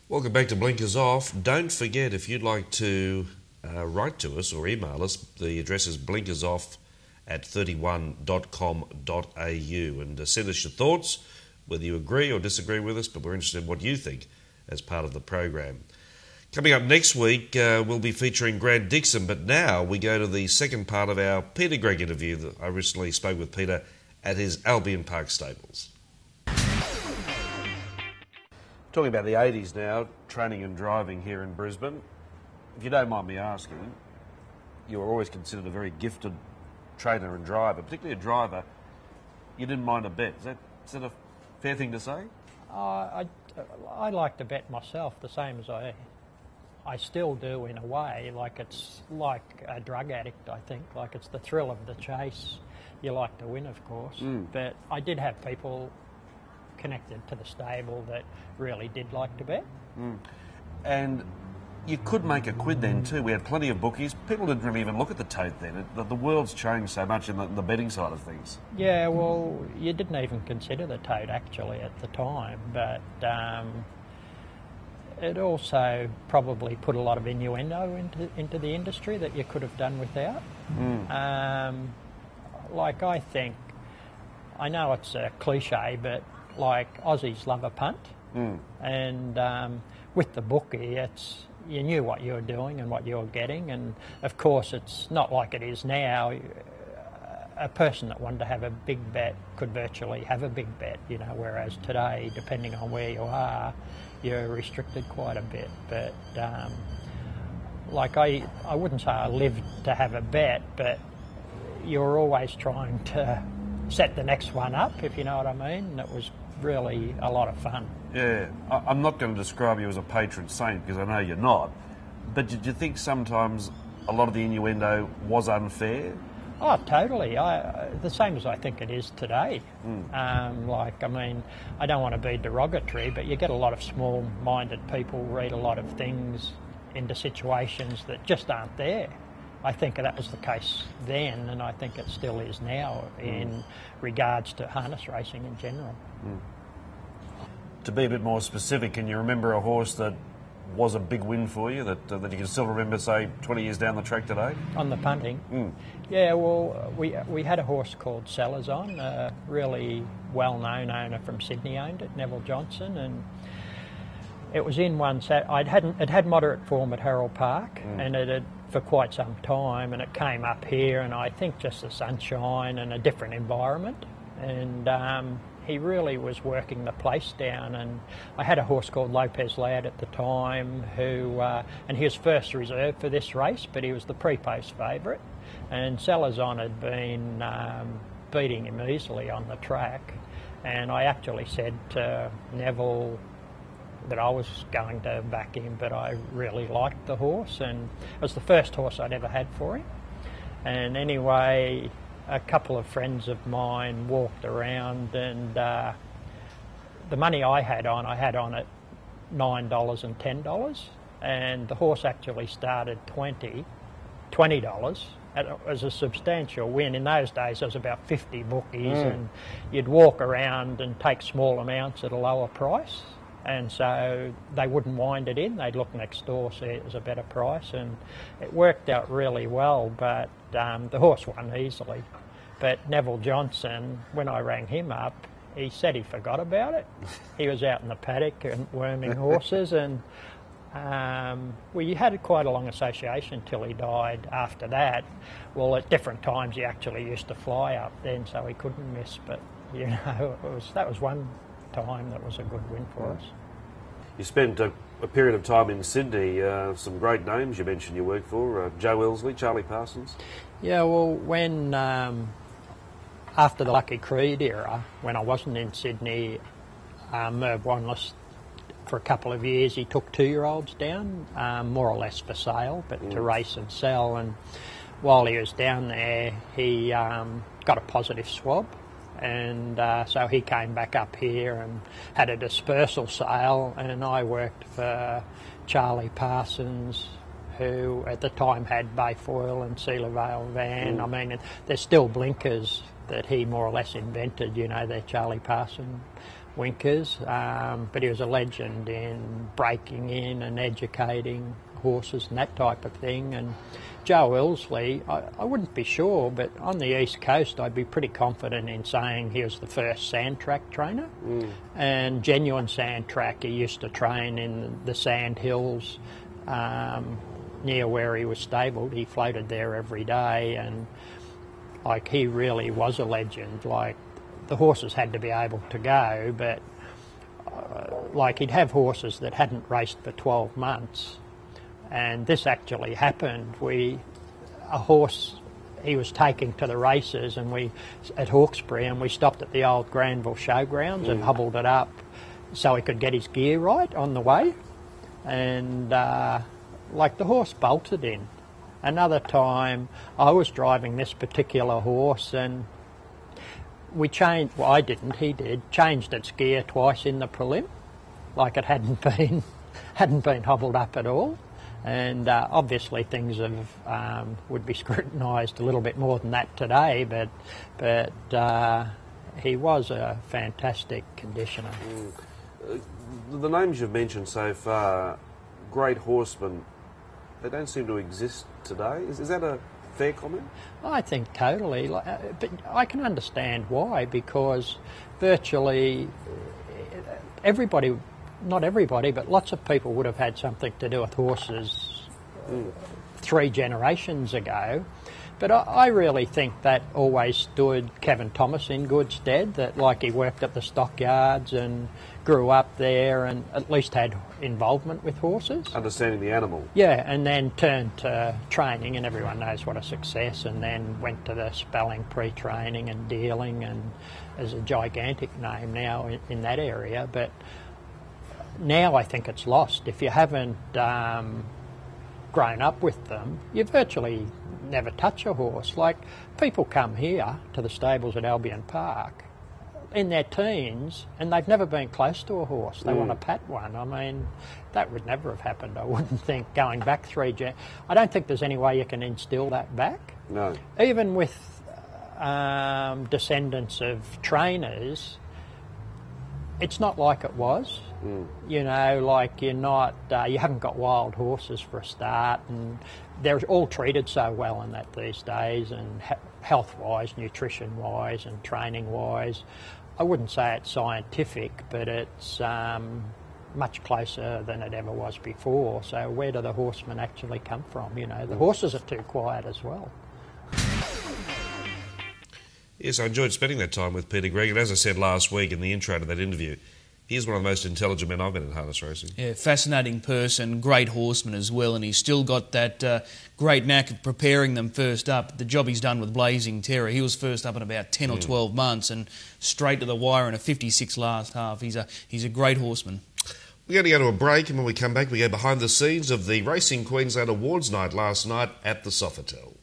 Welcome back to Blinkers Off. Don't forget, if you'd like to write to us or email us, the address is blinkersoff@31.com.au, and send us your thoughts, whether you agree or disagree with us, but we're interested in what you think as part of the program. Coming up next week, we'll be featuring Grant Dixon, but now we go to the second part of our Peter Gregg interview that I recently spoke with Peter at his Albion Park stables. Talking about the 80s now, training and driving here in Brisbane. If you don't mind me asking, you were always considered a very gifted trainer and driver, particularly a driver. You didn't mind a bet. Is that a fair thing to say? I like to bet myself, the same as I still do in a way. Like, it's like a drug addict, I think. Like, it's the thrill of the chase. You like to win, of course. But I did have people connected to the stable that really did like to bet. And you could make a quid then too. We had plenty of bookies. People didn't really even look at the tote then. The world's changed so much in the betting side of things. Yeah, well, you didn't even consider the tote actually at the time, but it also probably put a lot of innuendo into the industry that you could have done without. Like, I know it's a cliche, but like, Aussies love a punt, and with the bookie, you knew what you were doing and what you were getting, and of course it's not like it is now. A person that wanted to have a big bet could virtually have a big bet, you know, whereas today, depending on where you are, you're restricted quite a bit. But like, I wouldn't say I lived to have a bet, but you're always trying to set the next one up, if you know what I mean. And it was really a lot of fun. Yeah, I'm not going to describe you as a patron saint because I know you're not, but did you think sometimes a lot of the innuendo was unfair? Oh, totally. The same as I think it is today. Like, I mean, I don't want to be derogatory, but you get a lot of small-minded people read a lot of things into situations that just aren't there. I think that was the case then, and I think it still is now in regards to harness racing in general. To be a bit more specific, can you remember a horse that was a big win for you that you can still remember, say, 20 years down the track today? On the punting? Yeah, well, we had a horse called Salazon, a really well-known owner from Sydney owned it, Neville Johnson, and it was in one set. It had moderate form at Harold Park, and it had for quite some time, and it came up here, and I think just the sunshine and a different environment, and he really was working the place down. And I had a horse called Lopez Lad at the time, who and he was first reserve for this race, but he was the pre-post favourite, and Salazon had been beating him easily on the track, and I actually said to Neville that I was going to back him, but I really liked the horse, and it was the first horse I'd ever had for him. And anyway, a couple of friends of mine walked around, and the money I had on it $9 and $10, and the horse actually started $20. And it was a substantial win. In those days there was about 50 bookies, and you'd walk around and take small amounts at a lower price. And so they wouldn't wind it in. They'd look next door, see it was a better price, and it worked out really well. But the horse won easily. But Neville Johnson, when I rang him up, he said he forgot about it. He was out in the paddock and worming horses, and we had quite a long association till he died after that. Well, at different times he actually used to fly up then, so he couldn't miss. But, you know, that was one time that was a good win for us. You spent a period of time in Sydney, some great names you mentioned you worked for, Joe Elsley, Charlie Parsons. Yeah, well, when after the Lucky Creed era, when I wasn't in Sydney, Merv Wanless, for a couple of years, he took 2-year-olds down, more or less for sale, but to race and sell. And while he was down there, he got a positive swab. And so he came back up here and had a dispersal sale, and I worked for Charlie Parsons, who at the time had Bayfoyle and Sealer Vale Van. I mean, there's still blinkers that he more or less invented, their Charlie Parson winkers, but he was a legend in breaking in and educating horses and that type of thing. And Joe Ilsley, I wouldn't be sure, but on the East Coast I'd be pretty confident in saying he was the first sand track trainer, and genuine sand track. He used to train in the sand hills near where he was stabled. He floated there every day, and he really was a legend. The horses had to be able to go, but he'd have horses that hadn't raced for 12 months. And this actually happened. A horse he was taking to the races, and at Hawkesbury, and we stopped at the old Granville Showgrounds and hobbled it up so he could get his gear right on the way. And the horse bolted in. Another time I was driving this particular horse, and we changed, I didn't, he did, changed its gear twice in the prelim, it hadn't been hobbled up at all. And obviously things would be scrutinised a little bit more than that today, but he was a fantastic conditioner. The names you've mentioned so far, great horsemen, they don't seem to exist today. Is that a fair comment? I think totally, but I can understand why, because virtually everybody, not everybody, but lots of people would have had something to do with horses 3 generations ago. But I really think that always stood Kevin Thomas in good stead, that he worked at the stockyards and grew up there and at least had involvement with horses. Understanding the animal. Yeah, and then turned to training, and everyone knows what a success, and then went to the spelling pre-training and dealing, and is a gigantic name now in that area. But now I think it's lost. If you haven't grown up with them, you virtually never touch a horse. People come here to the stables at Albion Park in their teens, and they've never been close to a horse. They want to pat one. I mean, that would never have happened, I wouldn't think, going back 3 I don't think there's any way you can instill that back. No. Even with descendants of trainers, it's not like it was. You haven't got wild horses for a start, and they're all treated so well in that these days, and health-wise, nutrition-wise and training-wise. I wouldn't say it's scientific, but it's much closer than it ever was before. So where do the horsemen actually come from? The horses are too quiet as well. Yes, I enjoyed spending that time with Peter Gregg, and as I said last week in the intro to that interview, he's one of the most intelligent men I've met in harness racing. Yeah, fascinating person, great horseman as well, and he's still got that great knack of preparing them first up. The job he's done with Blazing Terror, he was first up in about 10 or 12 months and straight to the wire in a 56 last half. He's a great horseman. We're going to go to a break, and when we come back we go behind the scenes of the Racing Queensland Awards night last night at the Sofitel.